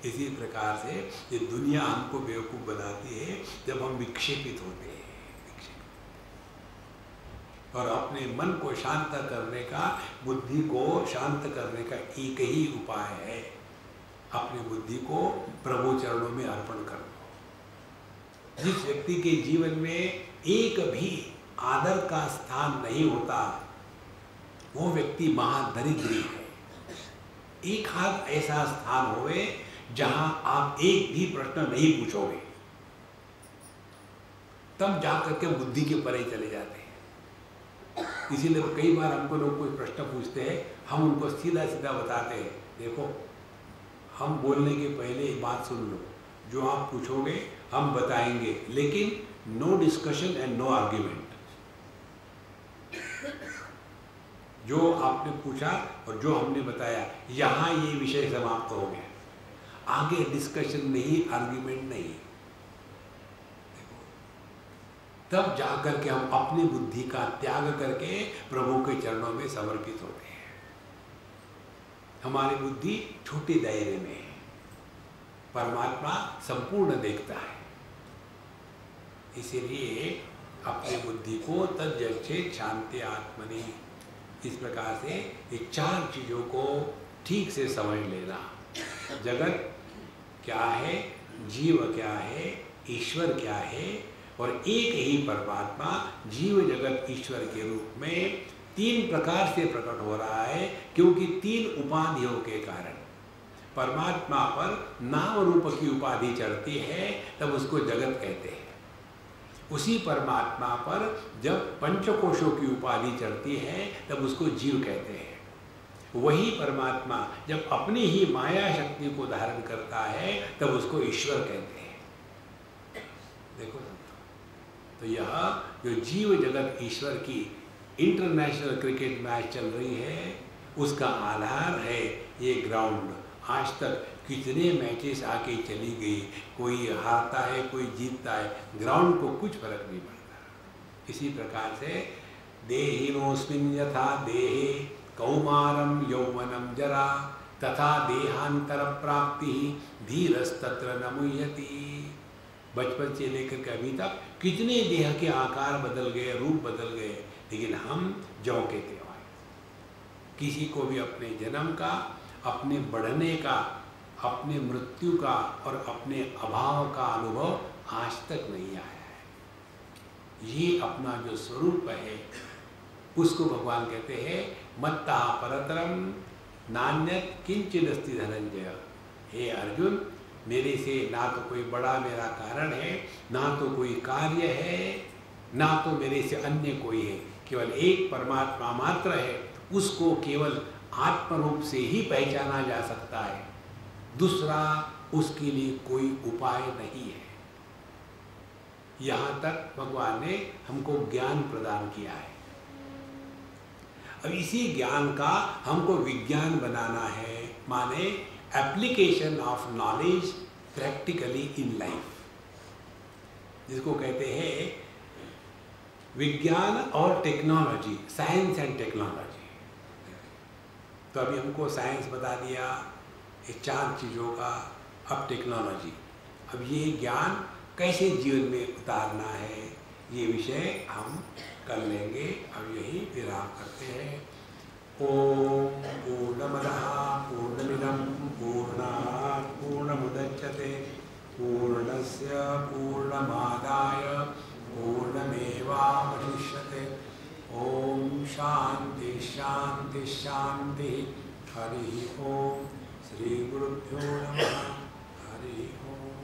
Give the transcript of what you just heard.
इसी प्रकार से ये दुनिया हमको बेवकूफ़ बनाती है जब हम विक्षेपित होते हैं। और अपने मन को शांत करने का, बुद्धि को शांत करने का एक ही उपाय है, अपनी बुद्धि को प्रभु चरणों में अर्पण कर दो। जिस व्यक्ति के जीवन में एक भी आदर का स्थान नहीं होता, वो व्यक्ति महादरिद्री है। एक हाथ ऐसा स्थान होवे जहां आप एक भी प्रश्न नहीं पूछोगे, तब जाकर के बुद्धि के परे चले जाते हैं। इसीलिए कई बार हमको लोग कोई प्रश्न पूछते हैं, हम उनको सीधा सीधा बताते हैं, देखो हम बोलने के पहले एक बात सुन लो, जो आप पूछोगे हम बताएंगे, लेकिन no discussion and no argument. जो आपने पूछा और जो हमने बताया, यहाँ ये विषय समाप्त हो गया, आगे डिस्कशन नहीं, आर्ग्यूमेंट नहीं। तब जाकर के हम अपनी बुद्धि का त्याग करके प्रभु के चरणों में समर्पित होते हैं। हमारी बुद्धि छोटे दायरे में है, परमात्मा संपूर्ण देखता है। इसीलिए अपनी बुद्धि को तज्जक्षेत शांति आत्मनि, इस प्रकार से ये चार चीजों को ठीक से समझ लेना। जगत क्या है, जीव क्या है, ईश्वर क्या है, और एक ही परमात्मा जीव जगत ईश्वर के रूप में तीन प्रकार से प्रकट हो रहा है, क्योंकि तीन उपाधियों के कारण परमात्मा पर नाम रूप की उपाधि चढ़ती है, तब उसको जगत कहते हैं। उसी परमात्मा पर जब पंचकोशों की उपाधि चढ़ती है, तब उसको जीव कहते हैं। वही परमात्मा जब अपनी ही माया शक्ति को धारण करता है, तब उसको ईश्वर कहते हैं। देखो तो यह जो जीव जगत ईश्वर की इंटरनेशनल क्रिकेट मैच चल रही है, उसका आधार है ये ग्राउंड। आज तक कितने मैचेस आके चली गई, कोई हारता है कोई जीतता है, ग्राउंड को कुछ फर्क नहीं पड़ता। इसी प्रकार से देहिनोऽस्मिन् यथा देहे कौमारम यौवनम जरा तथा देहांतर प्राप्ति धीरस्तत्र न मुह्यति। बचपन से लेकर के अभी तक कितने देह के आकार बदल गए, रूप बदल गए, लेकिन हम जौ के त्यों हैं। किसी को भी अपने जन्म का, अपने बढ़ने का, अपने मृत्यु का और अपने अभाव का अनुभव आज तक नहीं आया है। ये अपना जो स्वरूप है, उसको भगवान कहते हैं मत्ता परतरम नान्यत किंचिदस्ति धनंजय। हे अर्जुन, मेरे से ना तो कोई बड़ा मेरा कारण है, ना तो कोई कार्य है, ना तो मेरे से अन्य कोई है। केवल एक परमात्मा मात्र है, उसको केवल आत्मरूप से ही पहचाना जा सकता है। दूसरा उसके लिए कोई उपाय नहीं है। यहाँ तक भगवान ने हमको ज्ञान प्रदान किया है। अब इसी ज्ञान का हमको विज्ञान बनाना है, माने application of knowledge practically in life, जिसको कहते हैं विज्ञान और टेक्नोलॉजी, साइंस एंड टेक्नोलॉजी। तो अभी हमको साइंस बता दिया ये चार चीज़ों का, अब टेक्नोलॉजी। अब ये ज्ञान कैसे जीवन में उतारना है, ये विषय हम कर लेंगे। अब यही विराम करते हैं। ओम पूर्णमदः पूर्णमिदं पूर्णात् पूर्णमुदच्यते पूर्णस्य पूर्णमादाय पूर्णमेवावशिष्यते। ओम शांति शांति शांति। हरि ओम। श्री गुरुभ्यो नमः। हरि ओम।